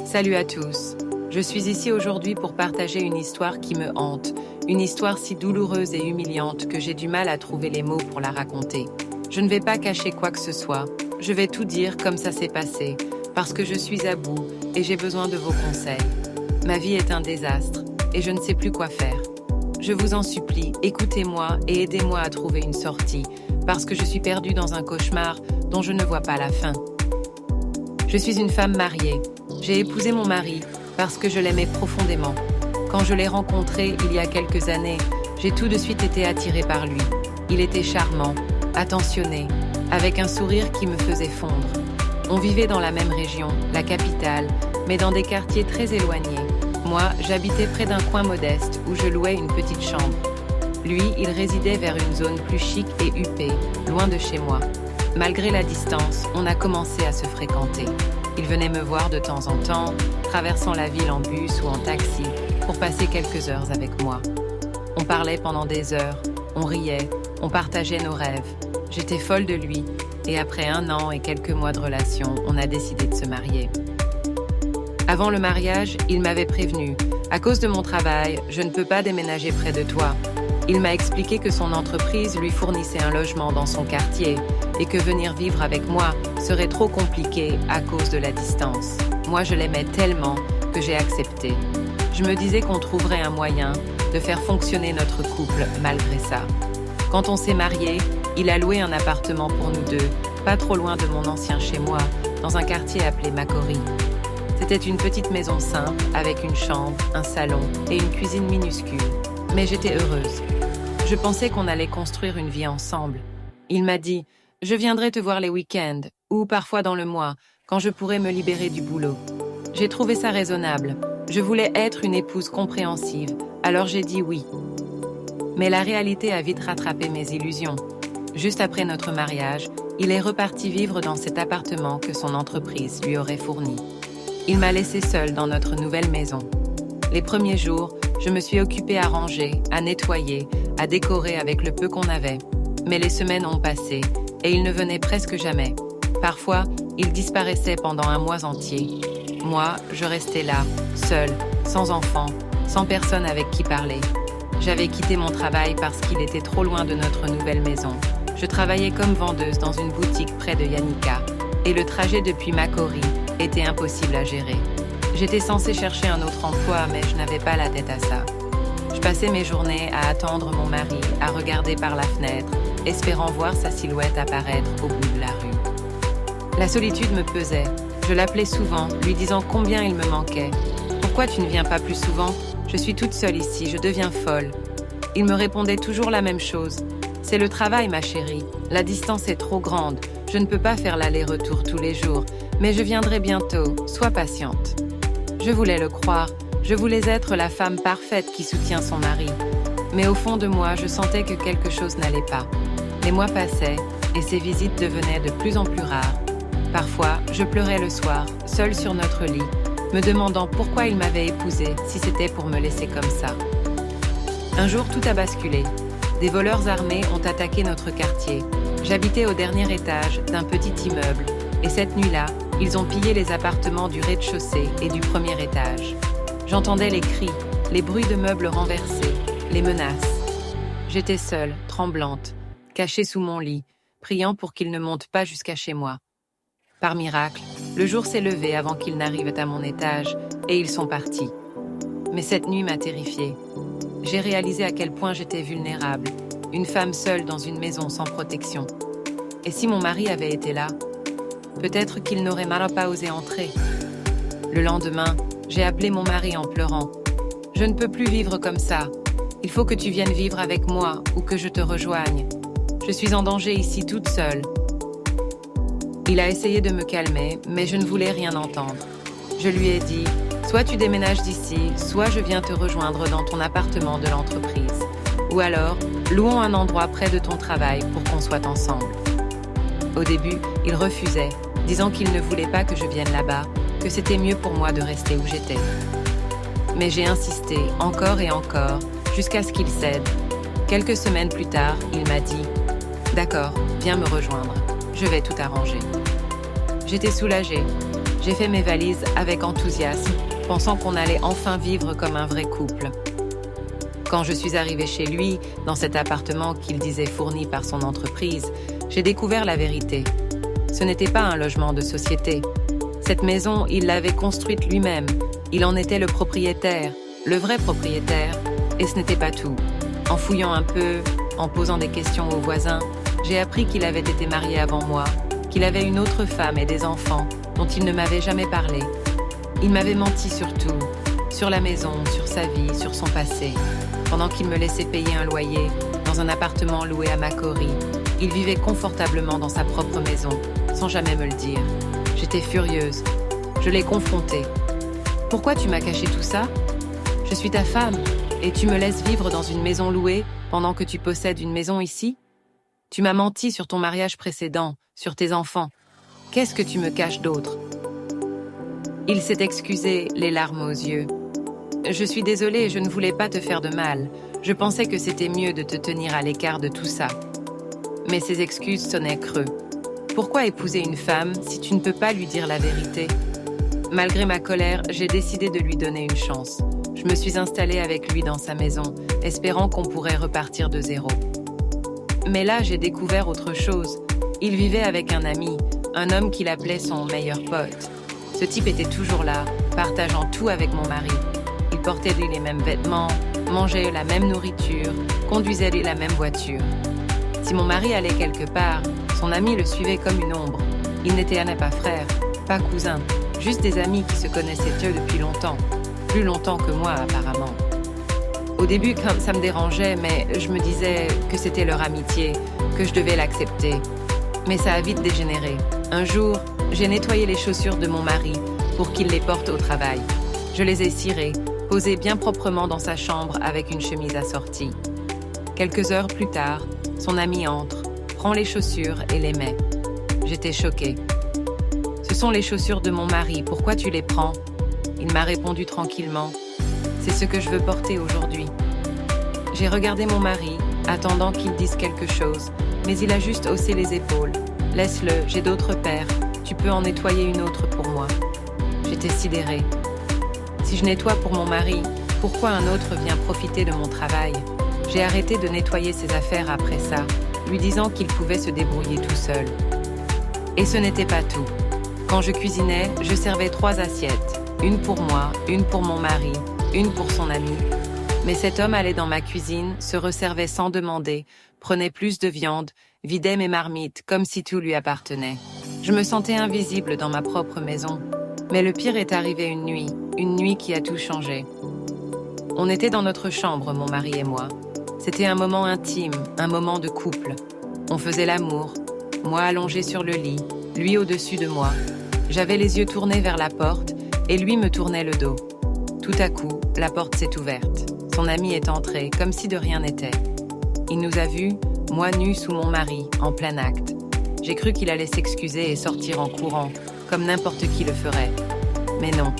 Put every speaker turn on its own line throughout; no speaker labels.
Salut à tous. Je suis ici aujourd'hui pour partager une histoire qui me hante, une histoire si douloureuse et humiliante que j'ai du mal à trouver les mots pour la raconter. Je ne vais pas cacher quoi que ce soit, je vais tout dire comme ça s'est passé, parce que je suis à bout et j'ai besoin de vos conseils. Ma vie est un désastre et je ne sais plus quoi faire. Je vous en supplie, écoutez-moi et aidez-moi à trouver une sortie, parce que je suis perdue dans un cauchemar dont je ne vois pas la fin. Je suis une femme mariée. J'ai épousé mon mari parce que je l'aimais profondément. Quand je l'ai rencontré il y a quelques années, j'ai tout de suite été attirée par lui. Il était charmant, attentionné, avec un sourire qui me faisait fondre. On vivait dans la même région, la capitale, mais dans des quartiers très éloignés. Moi, j'habitais près d'un coin modeste où je louais une petite chambre. Lui, il résidait vers une zone plus chic et huppée, loin de chez moi. Malgré la distance, on a commencé à se fréquenter. Il venait me voir de temps en temps, traversant la ville en bus ou en taxi, pour passer quelques heures avec moi. On parlait pendant des heures, on riait, on partageait nos rêves. J'étais folle de lui, et après 1 an et quelques mois de relation, on a décidé de se marier. Avant le mariage, il m'avait prévenu. À cause de mon travail, je ne peux pas déménager près de toi. Il m'a expliqué que son entreprise lui fournissait un logement dans son quartier et que venir vivre avec moi serait trop compliqué à cause de la distance. Moi, je l'aimais tellement que j'ai accepté. Je me disais qu'on trouverait un moyen de faire fonctionner notre couple malgré ça. Quand on s'est mariés, il a loué un appartement pour nous deux, pas trop loin de mon ancien chez-moi, dans un quartier appelé Macquarie. C'était une petite maison simple avec une chambre, un salon et une cuisine minuscule. Mais j'étais heureuse. Je pensais qu'on allait construire une vie ensemble. Il m'a dit « Je viendrai te voir les week-ends, ou parfois dans le mois, quand je pourrai me libérer du boulot. » J'ai trouvé ça raisonnable. Je voulais être une épouse compréhensive, alors j'ai dit oui. Mais la réalité a vite rattrapé mes illusions. Juste après notre mariage, il est reparti vivre dans cet appartement que son entreprise lui aurait fourni. Il m'a laissée seule dans notre nouvelle maison. Les premiers jours, je me suis occupée à ranger, à nettoyer, à décorer avec le peu qu'on avait. Mais les semaines ont passé et il ne venait presque jamais. Parfois, il disparaissait pendant 1 mois entier. Moi, je restais là, seule, sans enfant, sans personne avec qui parler. J'avais quitté mon travail parce qu'il était trop loin de notre nouvelle maison. Je travaillais comme vendeuse dans une boutique près de Yannika et le trajet depuis Macquarie était impossible à gérer. J'étais censée chercher un autre emploi, mais je n'avais pas la tête à ça. Je passais mes journées à attendre mon mari, à regarder par la fenêtre, espérant voir sa silhouette apparaître au bout de la rue. La solitude me pesait. Je l'appelais souvent, lui disant combien il me manquait. « Pourquoi tu ne viens pas plus souvent ? Je suis toute seule ici, je deviens folle. » Il me répondait toujours la même chose. « C'est le travail, ma chérie. La distance est trop grande. Je ne peux pas faire l'aller-retour tous les jours, mais je viendrai bientôt. Sois patiente. » Je voulais le croire. Je voulais être la femme parfaite qui soutient son mari. Mais au fond de moi, je sentais que quelque chose n'allait pas. Les mois passaient et ses visites devenaient de plus en plus rares. Parfois, je pleurais le soir, seule sur notre lit, me demandant pourquoi il m'avait épousée si c'était pour me laisser comme ça. Un jour, tout a basculé. Des voleurs armés ont attaqué notre quartier. J'habitais au dernier étage d'un petit immeuble et cette nuit-là, ils ont pillé les appartements du rez-de-chaussée et du premier étage. J'entendais les cris, les bruits de meubles renversés, les menaces. J'étais seule, tremblante, cachée sous mon lit, priant pour qu'ils ne montent pas jusqu'à chez moi. Par miracle, le jour s'est levé avant qu'ils n'arrivent à mon étage et ils sont partis. Mais cette nuit m'a terrifiée. J'ai réalisé à quel point j'étais vulnérable, une femme seule dans une maison sans protection. Et si mon mari avait été là, peut-être qu'il n'aurait même pas osé entrer. Le lendemain, j'ai appelé mon mari en pleurant. « Je ne peux plus vivre comme ça. Il faut que tu viennes vivre avec moi ou que je te rejoigne. Je suis en danger ici toute seule. » Il a essayé de me calmer, mais je ne voulais rien entendre. Je lui ai dit « Soit tu déménages d'ici, soit je viens te rejoindre dans ton appartement de l'entreprise. Ou alors, louons un endroit près de ton travail pour qu'on soit ensemble. » Au début, il refusait, disant qu'il ne voulait pas que je vienne là-bas, que c'était mieux pour moi de rester où j'étais. Mais j'ai insisté encore et encore, jusqu'à ce qu'il cède. Quelques semaines plus tard, il m'a dit « D'accord, viens me rejoindre, je vais tout arranger. » J'étais soulagée. J'ai fait mes valises avec enthousiasme, pensant qu'on allait enfin vivre comme un vrai couple. Quand je suis arrivée chez lui, dans cet appartement qu'il disait fourni par son entreprise, j'ai découvert la vérité. Ce n'était pas un logement de société. Cette maison, il l'avait construite lui-même. Il en était le propriétaire, le vrai propriétaire, et ce n'était pas tout. En fouillant un peu, en posant des questions aux voisins, j'ai appris qu'il avait été marié avant moi, qu'il avait une autre femme et des enfants dont il ne m'avait jamais parlé. Il m'avait menti sur tout, sur la maison, sur sa vie, sur son passé. Pendant qu'il me laissait payer un loyer dans un appartement loué à Macquarie, il vivait confortablement dans sa propre maison, sans jamais me le dire. J'étais furieuse. Je l'ai confronté. « Pourquoi tu m'as caché tout ça ? Je suis ta femme, et tu me laisses vivre dans une maison louée pendant que tu possèdes une maison ici ? Tu m'as menti sur ton mariage précédent, sur tes enfants. Qu'est-ce que tu me caches d'autre ?» Il s'est excusé, les larmes aux yeux. « Je suis désolée, je ne voulais pas te faire de mal. Je pensais que c'était mieux de te tenir à l'écart de tout ça. » Mais ses excuses sonnaient creux. Pourquoi épouser une femme si tu ne peux pas lui dire la vérité ? Malgré ma colère, j'ai décidé de lui donner une chance. Je me suis installée avec lui dans sa maison, espérant qu'on pourrait repartir de zéro. Mais là, j'ai découvert autre chose. Il vivait avec un ami, un homme qu'il appelait son meilleur pote. Ce type était toujours là, partageant tout avec mon mari. Il portait les mêmes vêtements, mangeait la même nourriture, conduisait la même voiture. Si mon mari allait quelque part, son ami le suivait comme une ombre. Ils n'étaient pas frères, pas cousins, juste des amis qui se connaissaient eux depuis longtemps. Plus longtemps que moi, apparemment. Au début, ça me dérangeait, mais je me disais que c'était leur amitié, que je devais l'accepter. Mais ça a vite dégénéré. Un jour, j'ai nettoyé les chaussures de mon mari pour qu'il les porte au travail. Je les ai cirées, posées bien proprement dans sa chambre avec une chemise assortie. Quelques heures plus tard, son ami entre, prend les chaussures et les met. J'étais choquée. « Ce sont les chaussures de mon mari, pourquoi tu les prends ?» Il m'a répondu tranquillement. « C'est ce que je veux porter aujourd'hui. » J'ai regardé mon mari, attendant qu'il dise quelque chose, mais il a juste haussé les épaules. « Laisse-le, j'ai d'autres paires. Tu peux en nettoyer une autre pour moi. » J'étais sidérée. Si je nettoie pour mon mari, pourquoi un autre vient profiter de mon travail ? J'ai arrêté de nettoyer ses affaires après ça, lui disant qu'il pouvait se débrouiller tout seul. Et ce n'était pas tout. Quand je cuisinais, je servais 3 assiettes. Une pour moi, une pour mon mari, une pour son ami. Mais cet homme allait dans ma cuisine, se resservait sans demander, prenait plus de viande, vidait mes marmites comme si tout lui appartenait. Je me sentais invisible dans ma propre maison. Mais le pire est arrivé une nuit qui a tout changé. On était dans notre chambre, mon mari et moi. C'était un moment intime, un moment de couple. On faisait l'amour, moi allongée sur le lit, lui au-dessus de moi. J'avais les yeux tournés vers la porte et lui me tournait le dos. Tout à coup, la porte s'est ouverte. Son ami est entré, comme si de rien n'était. Il nous a vus, moi nue sous mon mari, en plein acte. J'ai cru qu'il allait s'excuser et sortir en courant, comme n'importe qui le ferait. Mais non.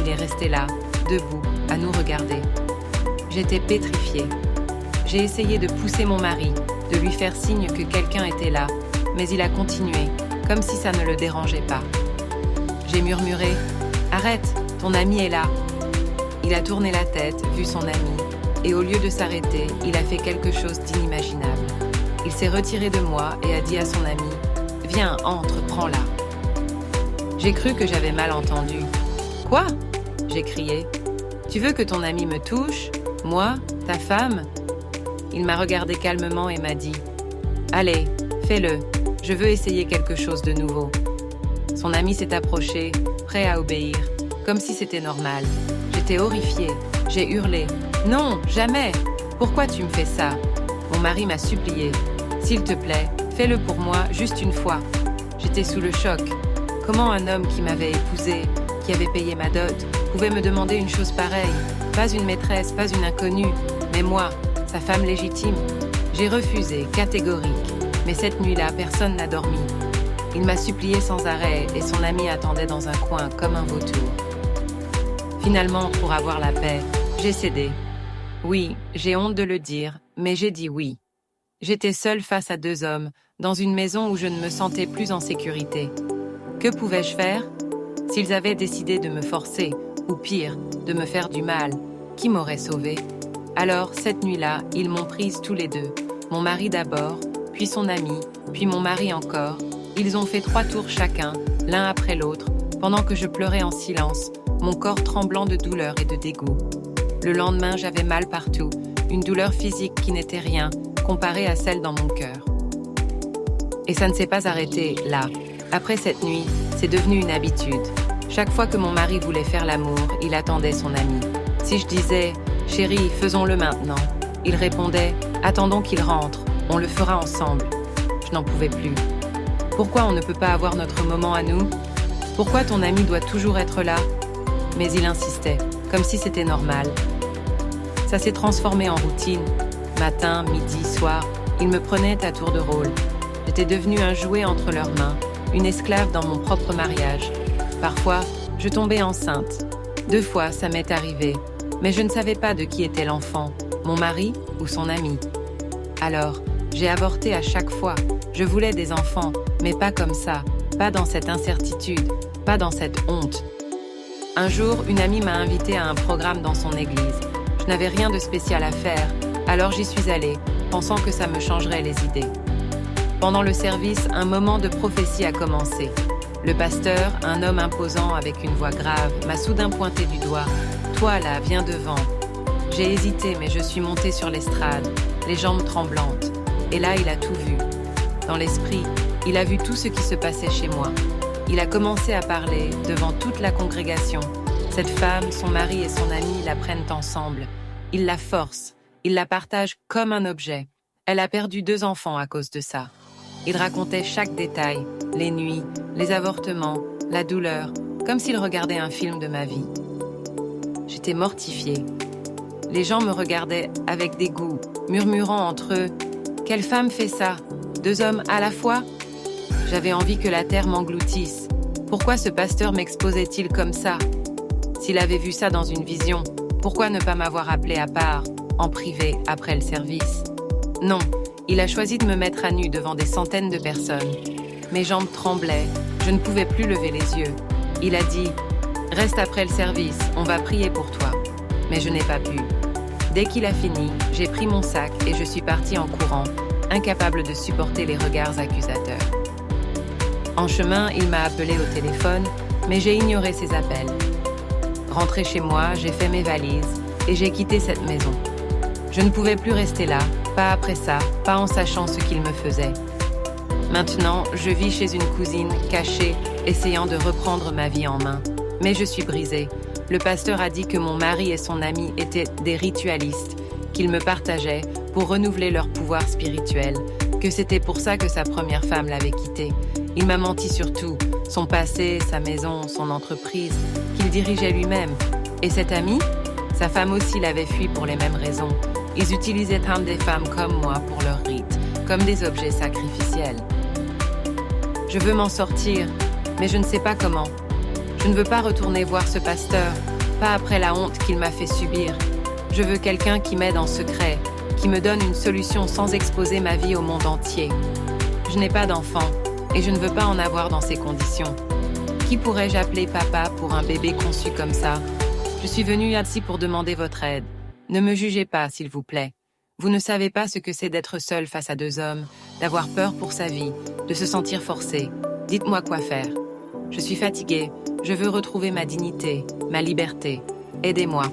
Il est resté là, debout, à nous regarder. J'étais pétrifiée. J'ai essayé de pousser mon mari, de lui faire signe que quelqu'un était là, mais il a continué, comme si ça ne le dérangeait pas. J'ai murmuré « Arrête, ton ami est là !» Il a tourné la tête, vu son ami, et au lieu de s'arrêter, il a fait quelque chose d'inimaginable. Il s'est retiré de moi et a dit à son ami « Viens, entre, prends-la !» J'ai cru que j'avais mal entendu. « Quoi ?» j'ai crié. « Tu veux que ton ami me touche ? Moi, ta femme ?» Il m'a regardé calmement et m'a dit « Allez, fais-le, je veux essayer quelque chose de nouveau. » Son ami s'est approché, prêt à obéir, comme si c'était normal. J'étais horrifiée, j'ai hurlé « Non, jamais ! Pourquoi tu me fais ça ?» Mon mari m'a supplié « S'il te plaît, fais-le pour moi, juste une fois. » J'étais sous le choc. Comment un homme qui m'avait épousée, qui avait payé ma dot, pouvait me demander une chose pareille ? Pas une maîtresse, pas une inconnue, mais moi, sa femme légitime. J'ai refusé, catégorique, mais cette nuit-là, personne n'a dormi. Il m'a supplié sans arrêt et son ami attendait dans un coin comme un vautour. Finalement, pour avoir la paix, j'ai cédé. Oui, j'ai honte de le dire, mais j'ai dit oui. J'étais seule face à 2 hommes, dans une maison où je ne me sentais plus en sécurité. Que pouvais-je faire ? S'ils avaient décidé de me forcer, ou pire, de me faire du mal, qui m'aurait sauvée? Alors, cette nuit-là, ils m'ont prise tous les deux. Mon mari d'abord, puis son ami, puis mon mari encore. Ils ont fait 3 tours chacun, l'un après l'autre, pendant que je pleurais en silence, mon corps tremblant de douleur et de dégoût. Le lendemain, j'avais mal partout, une douleur physique qui n'était rien, comparée à celle dans mon cœur. Et ça ne s'est pas arrêté là. Après cette nuit, c'est devenu une habitude. Chaque fois que mon mari voulait faire l'amour, il attendait son ami. Si je disais « Chérie, faisons-le maintenant », il répondait « Attendons qu'il rentre, on le fera ensemble ». Je n'en pouvais plus. Pourquoi on ne peut pas avoir notre moment à nous? Pourquoi ton ami doit toujours être là? Mais il insistait, comme si c'était normal. Ça s'est transformé en routine. Matin, midi, soir, ils me prenaient à tour de rôle. J'étais devenue un jouet entre leurs mains, une esclave dans mon propre mariage. Parfois, je tombais enceinte. 2 fois, ça m'est arrivé. Mais je ne savais pas de qui était l'enfant, mon mari ou son ami. Alors, j'ai avorté à chaque fois. Je voulais des enfants, mais pas comme ça, pas dans cette incertitude, pas dans cette honte. Un jour, une amie m'a invitée à un programme dans son église. Je n'avais rien de spécial à faire, alors j'y suis allée, pensant que ça me changerait les idées. Pendant le service, un moment de prophétie a commencé. Le pasteur, un homme imposant avec une voix grave, m'a soudain pointé du doigt. « Toi là, viens devant ». J'ai hésité, mais je suis montée sur l'estrade, les jambes tremblantes. Et là, il a tout vu. Dans l'esprit, il a vu tout ce qui se passait chez moi. Il a commencé à parler devant toute la congrégation. Cette femme, son mari et son ami la prennent ensemble. Il la force, il la partage comme un objet. Elle a perdu 2 enfants à cause de ça. Il racontait chaque détail, les nuits, les avortements, la douleur, comme s'il regardait un film de ma vie. J'étais mortifiée. Les gens me regardaient avec dégoût, murmurant entre eux « Quelle femme fait ça? 2 hommes à la fois ?» J'avais envie que la terre m'engloutisse. Pourquoi ce pasteur m'exposait-il comme ça? S'il avait vu ça dans une vision, pourquoi ne pas m'avoir appelé à part, en privé, après le service? Non, il a choisi de me mettre à nu devant des centaines de personnes. Mes jambes tremblaient, je ne pouvais plus lever les yeux. Il a dit « Reste après le service, on va prier pour toi ». Mais je n'ai pas pu. Dès qu'il a fini, j'ai pris mon sac et je suis partie en courant, incapable de supporter les regards accusateurs. En chemin, il m'a appelé au téléphone, mais j'ai ignoré ses appels. Rentrée chez moi, j'ai fait mes valises et j'ai quitté cette maison. Je ne pouvais plus rester là, pas après ça, pas en sachant ce qu'il me faisait. Maintenant, je vis chez une cousine, cachée, essayant de reprendre ma vie en main. Mais je suis brisée. Le pasteur a dit que mon mari et son ami étaient des ritualistes, qu'ils me partageaient pour renouveler leur pouvoir spirituel, que c'était pour ça que sa première femme l'avait quitté. Il m'a menti sur tout, son passé, sa maison, son entreprise, qu'il dirigeait lui-même. Et cet ami? Sa femme aussi l'avait fui pour les mêmes raisons. Ils utilisaient des femmes comme moi pour leurs rites, comme des objets sacrificiels. Je veux m'en sortir, mais je ne sais pas comment. Je ne veux pas retourner voir ce pasteur, pas après la honte qu'il m'a fait subir. Je veux quelqu'un qui m'aide en secret, qui me donne une solution sans exposer ma vie au monde entier. Je n'ai pas d'enfant, et je ne veux pas en avoir dans ces conditions. Qui pourrais-je appeler papa pour un bébé conçu comme ça? Je suis venue ici pour demander votre aide. Ne me jugez pas, s'il vous plaît. Vous ne savez pas ce que c'est d'être seul face à 2 hommes, d'avoir peur pour sa vie, de se sentir forcé. Dites-moi quoi faire. Je suis fatiguée, je veux retrouver ma dignité, ma liberté. Aidez-moi.